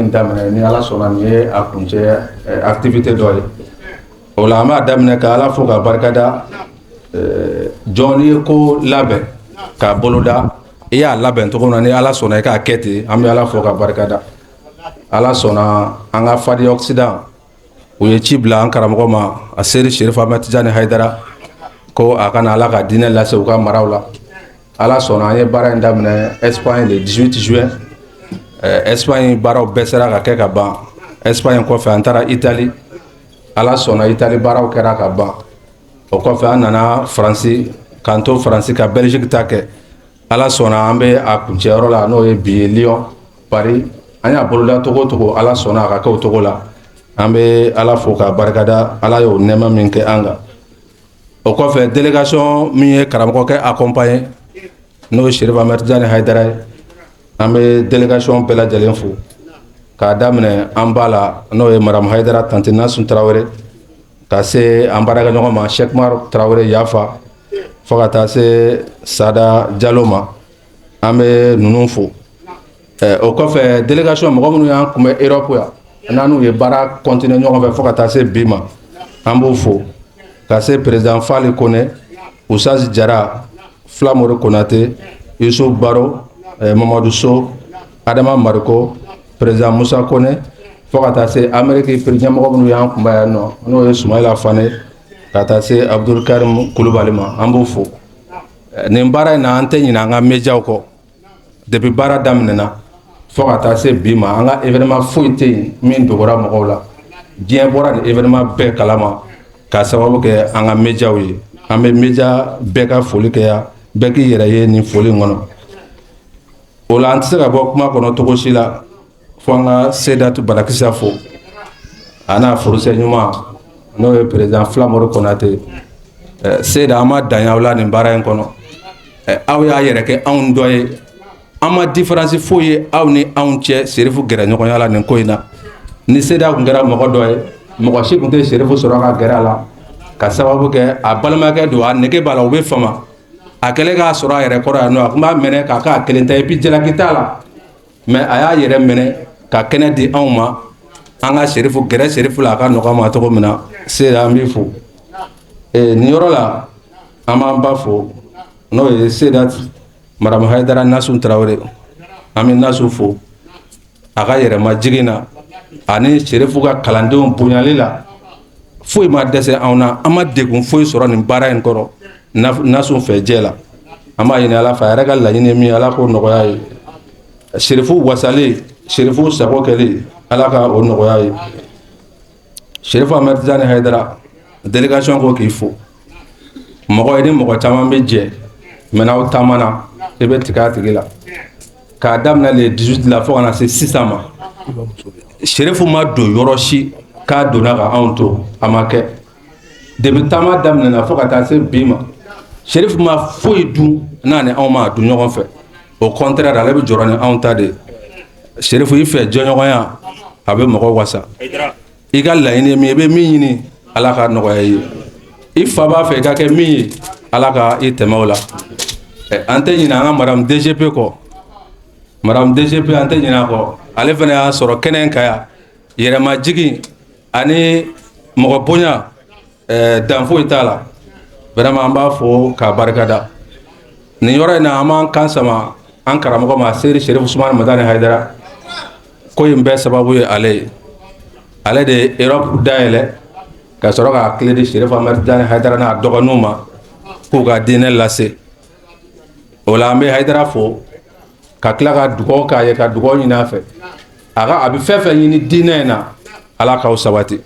min daminɛ ni ala sɔnna nin ye a kuncɛ activité dɔ ye o la an b'a daminɛ ka ala fo ka barikada jɔn n'i ye ko labɛn k'a boloda i y'a labɛn cogo min na ni ala sɔnna i k'a kɛ ten an bɛ ala fo ka barikada ala sɔnna an ka fadi occident u ye ci bila an karamɔgɔ ma a seri Sherif Ahmed Tijani Haidara ko a kana ala ka diinɛ lase u ka maraw la ala sɔnna an ye baara in daminɛ Espagne le 18 juin Espagne baaraw bɛɛ sera ka kɛ ka ban Espagne kɔfɛ an taara Italie ala sɔnna Italie baaraw kɛra ka ban o kɔfɛ an nana Faransi k'an to Faransi ka Belgique ta kɛ ala sɔnna an bɛ a kuncɛyɔrɔ la n'o ye bi Lyon Paris an y'a boloda togo togo ala sɔnna a ka kɛ o togo la an bɛ ala fo ka barikada ala y'o nɛɛma min kɛ an kan o kɔfɛ délégation min ye karamɔgɔ kɛ accompagné n'o ye Sherif Ahmed Tijani Haidara ye an bɛ délégation bɛɛ lajɛlen fo k'a daminɛ an ba la n'o ye Madame Haidara Tante Nasun Tarawele ka se an baarakɛɲɔgɔn ma Cheikh Mar Tarawele Yafa fo ka taa se Sada Jalo ma an bɛ ninnu fo o kɔfɛ délégation mɔgɔ minnu y'an kunbɛ Europe yan n'an ye baara continuer ɲɔgɔn fɛ fo ka taa se bi ma an b'o fo ka se président Fali Kone Ousaz Jara Flamori Konate Yusuf Baro Mamadou So Adama Mariko président Moussa Kone fo ka taa se Amérique ɲɛmɔgɔ minnu y'an kunbɛ yan nɔ n'o ye Sumayila Fane ka taa se Abdul Karim Kulubali ma an b'o fo nin baara in na an tɛ ɲinɛ an ka médiaw kɔ depuis baara daminɛna fo ka taa se bi ma an ka événement foyi tɛ yen min dogora mɔgɔw la diɲɛ bɔra nin événement bɛɛ kalama k'a sababu kɛ an ka médiaw ye an bɛ média bɛɛ ka foli kɛ yan bɛɛ k'i yɛrɛ ye nin foli in kɔnɔ o la an tɛ se ka bɔ kuma kɔnɔ cogo si la fo an ka Sedatu Balakisa fo a n'a furusɛ ɲuman n'o ye président Flamori Konate Seda an ma dan y'aw la nin baara in kɔnɔ aw y'a yɛrɛ kɛ anw dɔ ye an ma différence foyi ye aw ni anw cɛ Serifu gɛrɛɲɔgɔnya la nin ko in na ni Seda kun kɛra mɔgɔ dɔ ye mɔgɔ si kun tɛ Serifu sɔrɔ ka gɛrɛ a la ka sababu kɛ a balimakɛ don a nege b'a la u bɛ fama a kɛlen k'a sɔrɔ a yɛrɛ kɔrɔ yan nɔ a kun b'a minɛ k'a k'a kelen ta et puis jalaki t'a la mais a y'a yɛrɛ minɛ ka kɛnɛ di anw ma an ka Serifu gɛrɛ Serifu la a ka nɔgɔ ma cogo min na Seda an b'i fo nin yɔrɔ la an b'an ba fo n'o ye Sedat Madame Haidara Nasun Tarawele an bɛ Nasun fo a ka yɛrɛma jigin na ani Serifu ka kalandenw bonyali la foyi ma dɛsɛ anw na an ma degun foyi sɔrɔ nin baara in kɔrɔ Nasun fɛ jɛ la an b'a ɲini ala fɛ a yɛrɛ ka laɲini min ala k'o nɔgɔya ye Serifu wasalen Serifu sago kɛli ala ka o nɔgɔya ye Sherif Ahmed Tijani Haidara délégation ko k'i fo mɔgɔ ye ni mɔgɔ caman bɛ jɛ mɛ n'aw taamana i bɛ tigɛ a tigi la k'a daminɛ le 18 la fo ka na se sisan ma Serifu ma don yɔrɔ si k'a donna ka anw to a ma kɛ depuis taama daminɛna fo ka taa se bi ma Serifu ma foyi dun n'a ni anw ma dun ɲɔgɔn fɛ au contraire ale bɛ jɔrɔ ni anw ta de Serifu i fɛ jɔɲɔgɔnya a bɛ mɔgɔ wasa i ka laɲini min i bɛ min ɲini ala ka nɔgɔya ye i fa b'a fɛ i ka kɛ min ye ala ka i tɛmɛ o la an tɛ ɲinɛ an ka Madame DGP kɔ Madame DGP an tɛ ɲinɛ a kɔ ale fana y'a sɔrɔ kɛnɛ in ka yan yɛrɛma jigin ani mɔgɔ bonya dan foyi t'a la vraiment an b'a fo k'a barikada nin yɔrɔ in na an b'an kan sama an karamɔgɔ ma Seri Sherif Usmani Madani Haidara ko in bɛɛ sababu ye ale ye ale de ye Europe dayɛlɛ ka sɔrɔ k'a clé di Sherif Ahmed Tijani Haidara n'a dɔgɔninw ma k'u ka diinɛ lase o la an bɛ Haidara fo ka tila ka dugawu k'a ye ka dugawu ɲini a fɛ a bɛ fɛn fɛn ɲini diinɛ in na ala k'aw sabati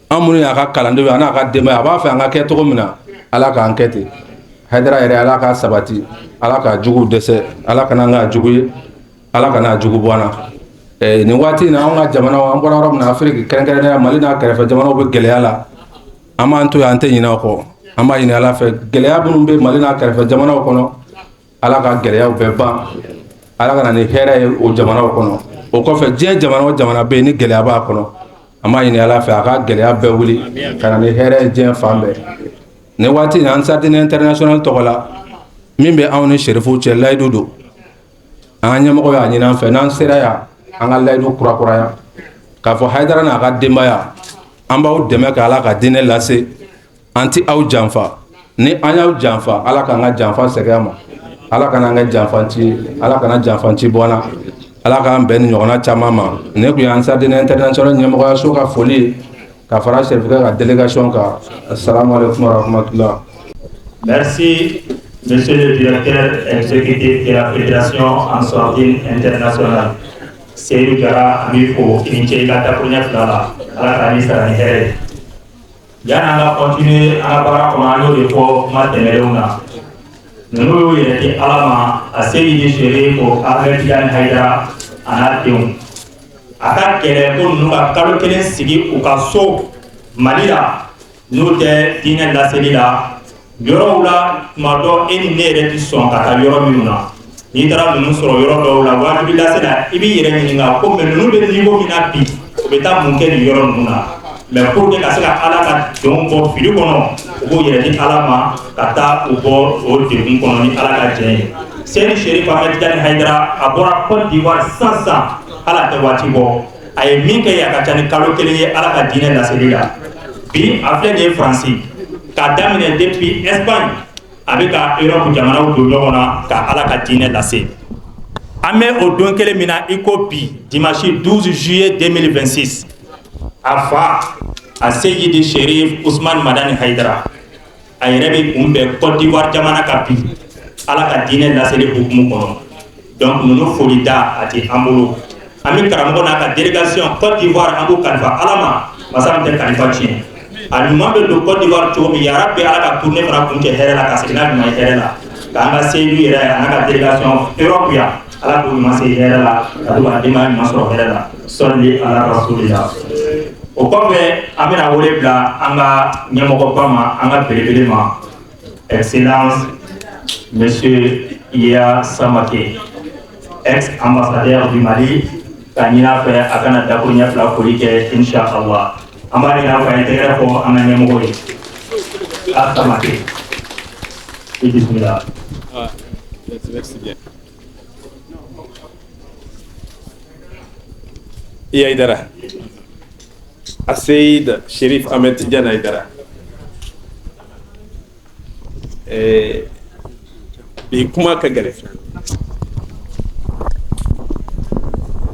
an minnu y'a ka kalandenw ye a n'a ka denbaya a b'a fɛ an ka kɛ cogo min na ala k'an kɛ ten Haidara yɛrɛ ala k'a sabati ala k'a juguw dɛsɛ ala kana an k'a jugu ye ala kana a jugu bɔ an na nin waati in na an ka jamanaw an bɔra yɔrɔ min na Afiriki kɛrɛnkɛrɛnnenya Mali n'a kɛrɛfɛ jamanaw bɛ gɛlɛya la an b'an to yan an tɛ ɲinɛ o kɔ an b'a ɲini ala fɛ gɛlɛya minnu bɛ Mali n'a kɛrɛfɛ jamanaw kɔnɔ ala ka gɛlɛyaw bɛɛ ban ala ka na ni hɛrɛ ye o jamanaw kɔnɔ o kɔfɛ diɲɛ jamana o jamana bɛ yen ni gɛlɛya b'a kɔnɔ an b'a ɲini ala fɛ a ka gɛlɛya bɛɛ wuli ka na ni hɛrɛ ye diɲɛ fan bɛɛ nin waati in na an sardine international tɔgɔ la min bɛ anw ni Serifu cɛ layidu don an ka ɲɛmɔgɔ y'a ɲini an fɛ n'an sera yan an ka layidu kurakuraya k'a fɔ Haidara n'a ka denbaya an b'aw dɛmɛ ka Ala ka diinɛ lase an ti aw janfa ni an y'aw janfa Ala k'an ka janfa segin an ma Ala kana an kɛ janfanci Ala kana janfanci bɔ an na Ala k'an bɛn ni ɲɔgɔnna caman ma ne kun ye Ansar Dine International ɲɛmɔgɔyaso ka foli ka fara Serifukɛ ka délégation kan assalamu alaikum warahmatullah. Merci Monsieur le directeur exécutif de la Fédération Ansar Dine International. Seydou Diarra an b'i fo i ni ce i ka dakuruɲɛ fila la Ala k'a ni sara ni hɛrɛ ye. Yani an ka continuer an ka baara kɔnɔ an y'o de fɔ kuma tɛmɛnenw na. Ninnu y'u yɛrɛ di Ala ma a se y'i di Sherif Ahmed Tidiane Haidara a n'a denw. A ka kɛlɛ ko ninnu ka kalo kelen sigi u ka so Mali la n'o tɛ diinɛ laseli la yɔrɔw la tuma dɔ e ni ne yɛrɛ ti sɔn ka taa yɔrɔ minnu na. N'i taara ninnu sɔrɔ yɔrɔ dɔw la wajibi lase la i b'i yɛrɛ ɲininka ko mais ninnu bɛ niveau min na bi u bɛ taa mun kɛ nin yɔrɔ ninnu na mais pour que ka se ka Ala ka denw bɔ fili kɔnɔ u b'o yɛrɛ di Ala ma ka taa u bɔ o degun kɔnɔ ni Ala ka jɛn ye. Seydi Sherif Ahmed Tidiane Haidara a bɔra Côte d'Ivoire sisan Ala tɛ waati bɔ a ye min kɛ yen a ka ca ni kalo kelen ye Ala ka diinɛ laseli la bi a filɛ nin ye Faransi k'a daminɛ depuis Espagne a bɛ ka Europe jamanaw don ɲɔgɔn na ka Ala ka diinɛ lase. An bɛ o don kelen min na i ko bi dimanche 12 juillet 2026 a fa a Seydi Sherif Ousmane Madani Haidara a yɛrɛ bɛ kunbɛn Côte d'Ivoire jamana kan bi Ala ka diinɛ laseli hukumu kɔnɔ donc ninnu foli da a tɛ an bolo an bɛ karamɔgɔ n'a ka délégation Côte d'Ivoire an b'o kalifa Ala ma masa min tɛ kalifa tiɲɛ a ɲuman bɛ don Côte d'Ivoire cogo min yarabi Ala ka tournée fana kuncɛ hɛrɛ la ka segin n'a ɲuman ye hɛrɛ la k'an ka Seydou yɛrɛ a n'a ka délégation Europe yan Ala k'o ɲuman se hɛrɛ la ka to ka denbaya ɲuman sɔrɔ hɛrɛ la sɔli ala rasulillah. O kɔfɛ an bɛna wele bila an ka ɲɛmɔgɔba ma an ka belebele ma excellence monsieur Iya Samake ex-ambassadeur du Mali ka ɲini a fɛ a kana dakuruɲɛ fila foli kɛ inshallah. An b'a ɲini a fɛ a ye tɛgɛrɛ fɔ an ka ɲɛmɔgɔ ye a Samake i bisimila. Merci bien. Iya Haidara a Seydi Sherif Ahmed Tidiane Haidara bi kuma ka gɛlɛn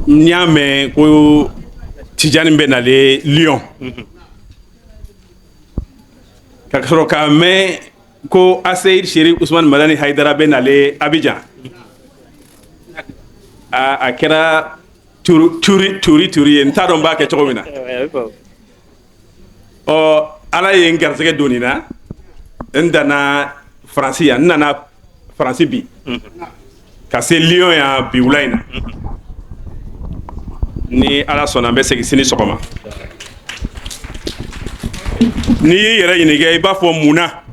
n'i y'a mɛn ko Tidiane bɛ nale Lyon ka sɔrɔ k'a mɛn ko a Seydi Sherif Ousmane Madani Haidara bɛ nale Abidjan a kɛra turi ye n t'a dɔn n b'a kɛ cogo min na ɔ Ala ye n garisɛgɛ don nin na n danna Faransi yan n nana Faransi bi ka se Lyon yan bi wula in na ni Ala sɔnna n bɛ segin sini sɔgɔma n'i y'i yɛrɛ ɲininka i b'a fɔ mun na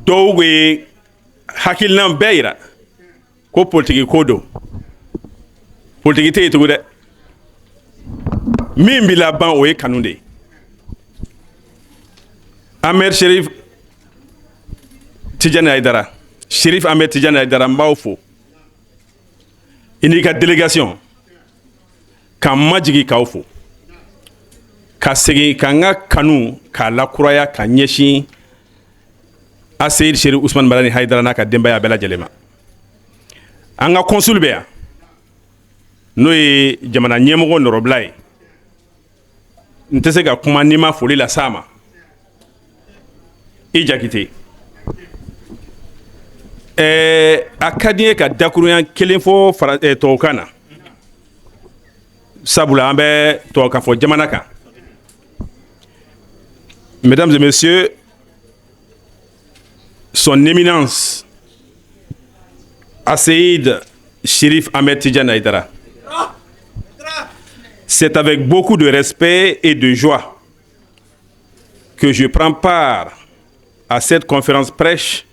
dɔw bɛ hakilina bɛɛ yira ko politiki ko don politiki tɛ yen tugun dɛ min bɛ laban o ye kanu de ye Ahmed Sherif Tidiane Haidara Sherif Ahmed Tidiane Haidara n b'aw fo i n'i ka délégation k'an majigin k'aw fo ka segin ka n ka kanu k'a lakuraya ka ɲɛsin a Seydi Sherif Ousmane Madani Haidara n'a ka denbaya bɛɛ lajɛlen ma an ka consul bɛ yan n'o ye jamana ɲɛmɔgɔ nɔrɔbila ye n tɛ se ka kuma n'i ma foli la s'a ma i Jakite a ka di n ye ka dakuruɲɛ kelen fɔ tubabukan na sabula an bɛ tubabukan fɔ jamana kan mesdames et messieurs son éminence a Seydi Sherif Ahmed Tidiane Haidara. C'est avec beaucoup de respect et de joie que je prends part à cette conférence prêche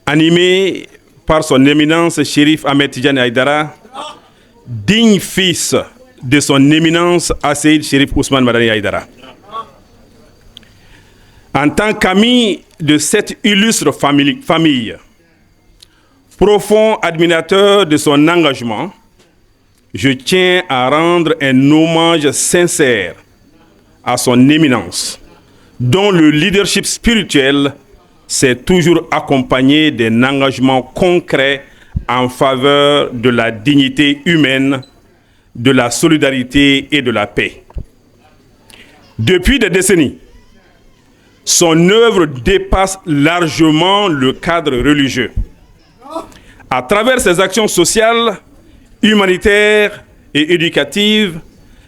animée par son éminence Sherif Ahmed Tidiane Haidara, digne fils de son éminence Seydi Sherif Ousmane Madani Haidara. En tant qu'ami de cette illustre famille, profond admirateur de son engagement je tiens à rendre un hommage sincère à son éminence, dont le leadership spirituel s'est toujours accompagné d'un engagement concret en faveur de la dignité humaine, de la solidarité et de la paix. Depuis des décennies, son œuvre dépasse largement le cadre religieux. À travers ses actions sociales, humanitaires et éducatives,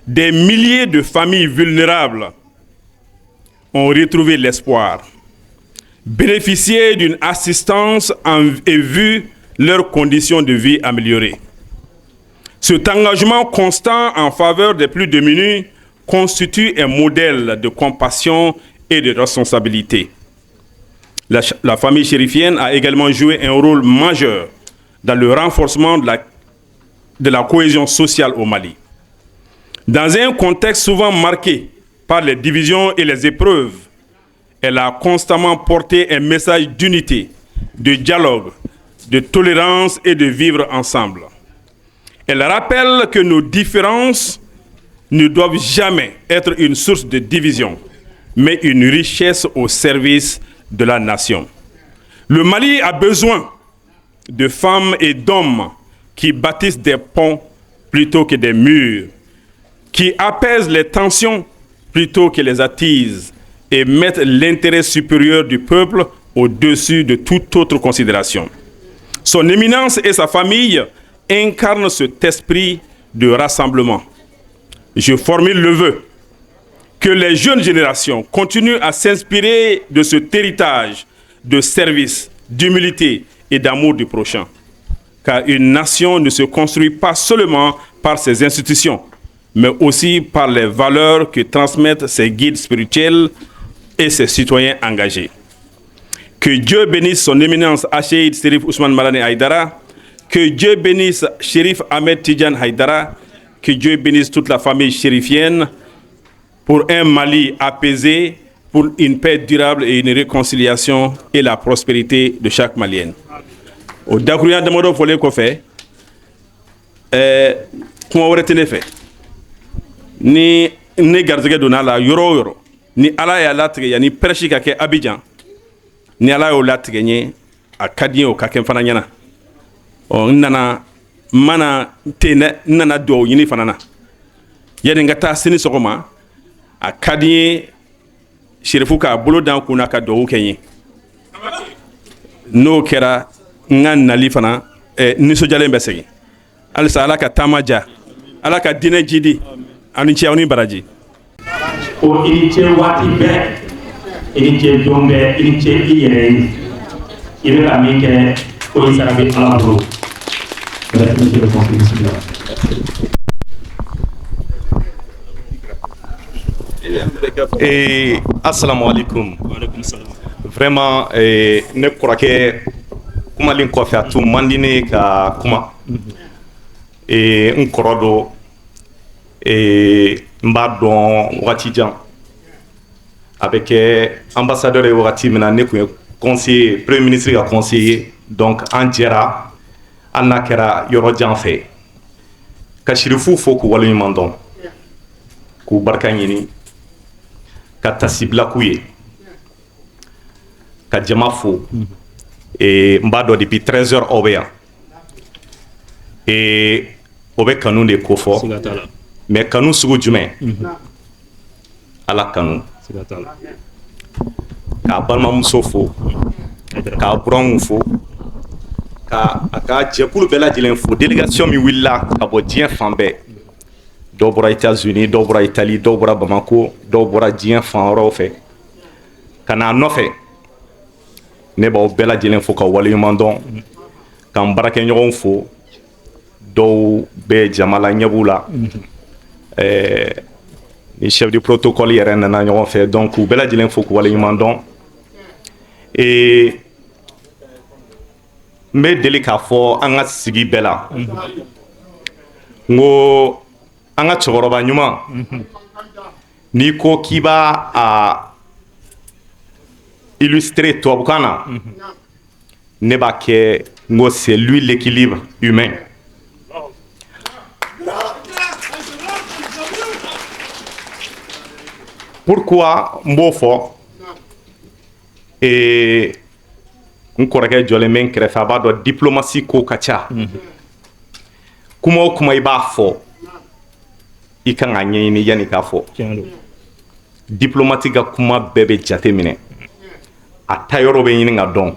des milliers de familles vulnérables ont retrouvé l'espoir, bénéficié d'une assistance et vu leurs conditions de vie améliorées. Cet engagement constant en faveur des plus démunis constitue un modèle de compassion et de responsabilité. La famille chérifienne a également joué un rôle majeur dans le renforcement de la cohésion sociale au Mali. Dans un contexte souvent marqué par les divisions et les épreuves, elle a constamment porté un message d'unité, de dialogue, de tolérance et de vivre ensemble. Elle rappelle que nos différences ne doivent jamais être une source de division, mais une richesse au service de la nation. Le Mali a besoin de femmes et d'hommes qui bâtissent des ponts plutôt que des murs, qui apaisent les tensions plutôt que les attisent et mettent l'intérêt supérieur du peuple au-dessus de toute autre considération. Son éminence et sa famille incarnent cet esprit de rassemblement. Je formule le vœu que les jeunes générations continuent à s'inspirer de cet héritage de service, d'humilité et d'amour du prochain. Car une nation ne se construit pas seulement par ses institutions, mais aussi par les valeurs que transmettent ses guides spirituels et ses citoyens engagés. Que Dieu bénisse son éminence Hacheid Chérif Ousmane Malani Haïdara, que Dieu bénisse Chérif Ahmed Tidjane Haïdara, que Dieu bénisse toute la famille chérifienne pour un Mali apaisé, pour une paix durable et une réconciliation et la prospérité de chaque Malien. Au Dakouya de Modo Folé Kofé, kuma wɛrɛ tɛ ne fɛ ni ne garizɛgɛ donna la yɔrɔ o yɔrɔ ni ala y'a latigɛ yanni pɛrɛsi ka kɛ Abidjan ni ala y'o latigɛ ɲɛ a ka di n ye o ka kɛ n fana ɲɛna n nana n mana ten dɛ n nana dugawu ɲini fana na yanni n ka taa sini sɔgɔma a ka di n ye Chérifu k'a bolo da n kun na ka dugawu kɛ n ye n'o kɛra n ka nali fana nisɔndiyalen bɛ segin halisa ala ka taama diya ala ka diinɛ jidi ani cɛ aw ni baraji. Ko i ni ce waati bɛɛ i ni ce don bɛɛ i ni ce i yɛrɛ ye i bɛ ka min kɛ ko i sara bɛ ala bolo. Assalamu alaikum. Vraiment ne kɔrɔkɛ kumalen kɔfɛ a tun man di ne ka kuma n kɔrɔ dɔ n b'a dɔn wagati jan a bɛ kɛ ambassadeur ye wagati min na ne kun ye conseiller premier ministre ka conseiller donc an jɛra hali n'a kɛra yɔrɔ jan fɛ ka Chérifu fo k'u waleɲuman dɔn k'u barika ɲini ka tasibila k'u ye ka jama fo n b'a dɔn depuis 13 heures aw bɛ yan o bɛ kanu de ko fɔ mais kanu sugu jumɛn ala kanu k'a balimamuso fo k'a buranw fo ka a ka jɛkulu bɛɛ lajɛlen fo délégation min wulila ka bɔ diɲɛ fan bɛɛ dɔw bɔra États-Unis dɔw bɔra Italie dɔw bɔra Bamako dɔw bɔra diɲɛ fan wɛrɛw fɛ ka n'a nɔfɛ ne b'aw bɛɛ lajɛlen fo ka waleɲuman dɔn k'an baarakɛɲɔgɔnw fo dɔw bɛ jama la ɲɛ b'u la ni chef du protocole yɛrɛ nana ɲɔgɔn fɛ donc k'u bɛɛ lajɛlen fo k'u waleɲuman dɔn n bɛ deli k'a fɔ an ka sigi bɛɛ la n ko an ka cɛkɔrɔba ɲuman n'i ko k'i b'a a illustrer tubabukan na ne b'a kɛ n ko c'est lui l'équilibre humain Pourquoi Mbofo et n kɔrɔkɛ jɔlen bɛ n kɛrɛfɛ a b'a dɔn diplomasi ko ka ca kuma o kuma i b'a fɔ i kan ka ɲɛɲini yanni k'a fɔ diplomati ka kuma bɛɛ bɛ jate minɛ a ta yɔrɔ bɛ ɲini ka dɔn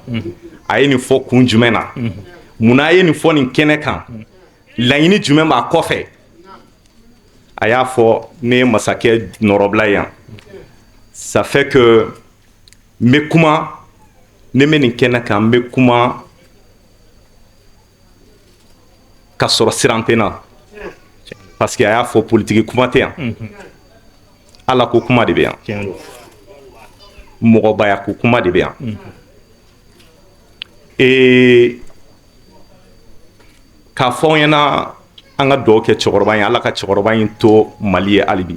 a ye nin fɔ kun jumɛn na munna a ye nin fɔ nin kɛnɛ kan laɲini jumɛn b'a kɔfɛ a y'a fɔ ne ye masakɛ nɔrɔbila yan ça fait que n bɛ kuma ne bɛ nin kɛnɛ kan n bɛ kuma ka sɔrɔ siran tɛ n na parce que a y'a fɔ politiki kuma tɛ yan ala ko kuma de bɛ yan mɔgɔbaya ko kuma de bɛ yan k'a fɔ aw ɲɛna an ka dugawu kɛ cɛkɔrɔba in ala ka cɛkɔrɔba in to mali ye hali bi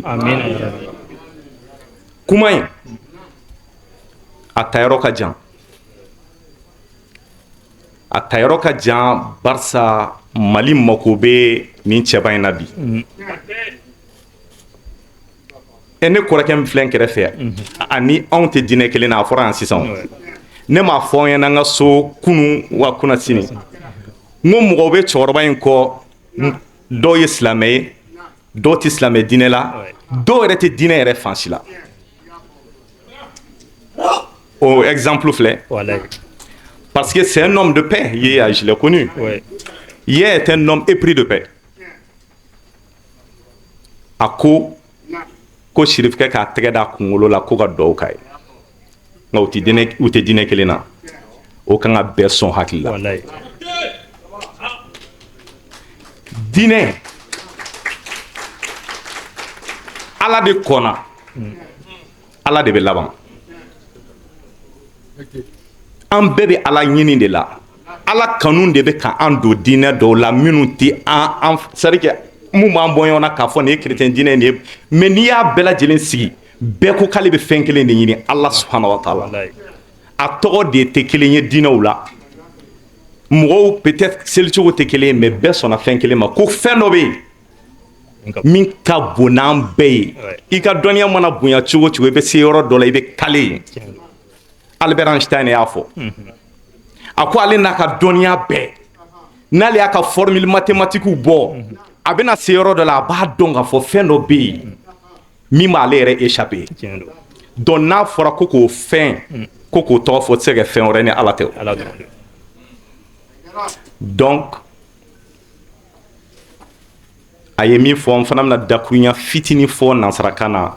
kuma in a tayɔrɔ ka jan a tayɔrɔ ka jan barisa mali mako bɛ nin cɛba in na bi ne kɔrɔkɛ min filɛ n kɛrɛfɛ ani anw tɛ diinɛ kelen na a fɔra yan sisan ne m'a fɔ aw ɲɛna n ka so kunun wa kunna sini n ko mɔgɔw bɛ cɛkɔrɔba in kɔ dɔw ye silamɛ ye dɔw tɛ silamɛ diinɛ la dɔw yɛrɛ tɛ diinɛ yɛrɛ fan si la o exemple filɛ parce que c'est un homme de paix Yaya je l'ai connu Yaya est un homme épris de paix a ko Chérifkɛ k'a tɛgɛ da kunkolo la ko ka dugawu k'a ye nka u tɛ diinɛ kelen na o kan ka bɛɛ sɔn hakili la diinɛ ala de kɔnna ala de bɛ laban an bɛɛ bɛ ala ɲini de la ala kanu de bɛ ka an don diinɛ dɔw la minnu tɛ an c'est à dire mun b'an bɔ ɲɔgɔn na k'a fɔ nin ye chrétien diinɛ nin ye mais n'i y'a bɛɛ lajɛlen sigi bɛɛ ko k'ale bɛ fɛn kelen de ɲini ala subhanahu wa taala a tɔgɔ de tɛ kelen ye diinɛw la mɔgɔw peut-être selicogo tɛ kelen ye mais bɛɛ sɔnna fɛn kelen ma ko fɛn dɔ bɛ yen min ka bon n'an bɛɛ ye i ka dɔnniya mana bonya cogo o cogo i bɛ se yɔrɔ dɔ la i bɛ kale yen Albert Einstein y'a fɔ a ko ale n'a ka dɔnniya bɛɛ n'ale y'a ka formule mathématique bɔ a bɛna se yɔrɔ dɔ la a b'a dɔn k'a fɔ fɛn dɔ bɛ yen min b'ale yɛrɛ échappé donc n'a fɔra ko k'o fɛn ko k'o tɔgɔ fɔ o tɛ se ka kɛ fɛn wɛrɛ ni ala tɛ donc a ye min fɔ n fana bɛna dakuruɲa fitinin fɔ nansarakan na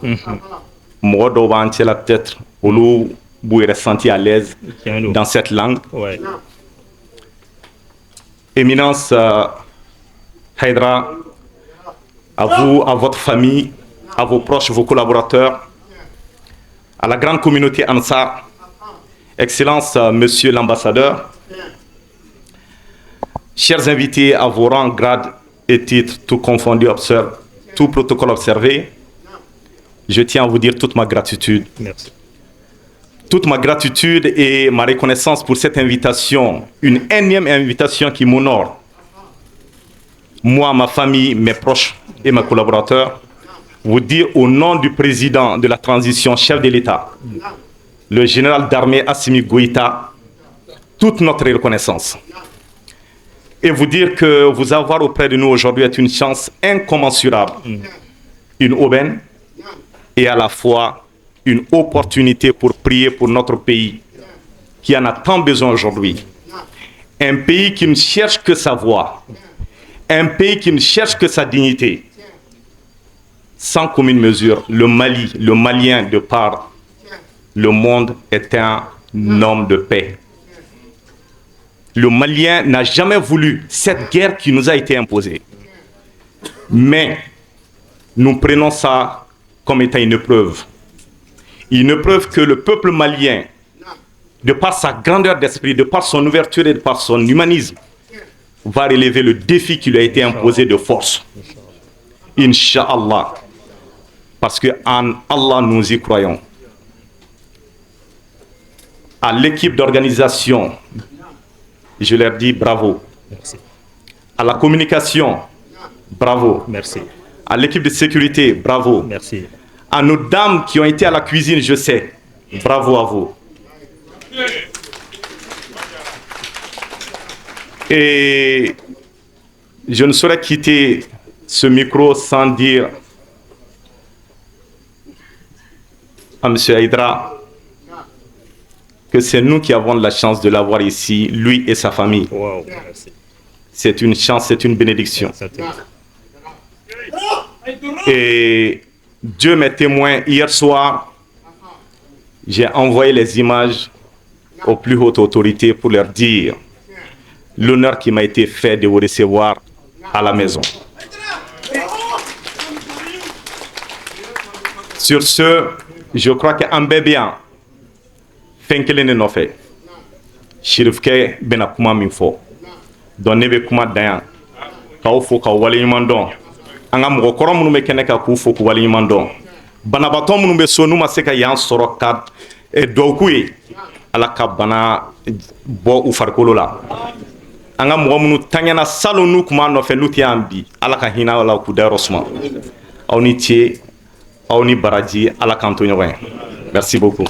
mɔgɔ dɔw b'an cɛla peut-être olu b'u yɛrɛ sentir à l'aise dans cette langue Éminence Haïdra, à vous, à votre famille, à vos proches, vos collaborateurs, à la grande communauté Ansar, Excellence, Monsieur l'ambassadeur, chers invités à vos rangs, grades et titres, tout confondus, tout protocole observé, je tiens à vous dire toute ma gratitude. Merci. Toute ma gratitude et ma reconnaissance pour cette invitation, une énième invitation qui m'honore. Moi, ma famille, mes proches et mes collaborateurs, vous dire au nom du président de la transition, chef de l'État, le général d'armée Assimi Goïta, toute notre reconnaissance. Et vous dire que vous avoir auprès de nous aujourd'hui est une chance incommensurable, une aubaine et à la fois une opportunité pour prier pour notre pays qui en a tant besoin aujourd'hui. Un pays qui ne cherche que sa voix, un pays qui ne cherche que sa dignité. Sans commune mesure, le Mali, le Malien de par le monde est un homme de paix. Le Malien n'a jamais voulu cette guerre qui nous a été imposée. Mais nous prenons ça comme étant une épreuve. Une épreuve que le peuple malien, de par sa grandeur d'esprit, de par son ouverture et de par son humanisme, va relever le défi qui lui a été imposé de force. Inch'Allah. Parce qu'en Allah, nous y croyons. À l'équipe d'organisation, je leur dis bravo. Merci. À la communication, bravo. Merci. À l'équipe de sécurité, bravo. Merci. À nos dames qui ont été à la cuisine, je sais, bravo à vous. Et je ne saurais quitter ce micro sans dire à M. Haïdra que c'est nous qui avons la chance de l'avoir ici, lui et sa famille. Wow, merci. C'est une chance, c'est une bénédiction. Et Dieu m'est témoin, hier soir, j'ai envoyé les images aux plus hautes autorités pour leur dire l'honneur qui m'a été fait de vous recevoir à la maison. Sur ce, je crois qu'en bébéant, Fenkelen ne fait. Shirifke Benakuma Minfo. Donne be kuma dayan. K'aw fo k'aw waleɲuman dɔn. An ka mɔgɔkɔrɔ minnu bɛ kɛnɛ kan k'u fo k'u waleɲuman dɔn. Banabaatɔ minnu bɛ so n'u ma se ka yan sɔrɔ ka duwawu k'u ye. Ala ka bana bɔ u farikolo la. An ka mɔgɔ minnu taɲɛna salon n'u kun b'a nɔfɛ n'u tɛ yan bi. Ala ka hinɛ la k'u dayɔrɔ suma. Aw ni ce, aw ni baraji, Ala k'an to ɲɔgɔn ye. Merci beaucoup.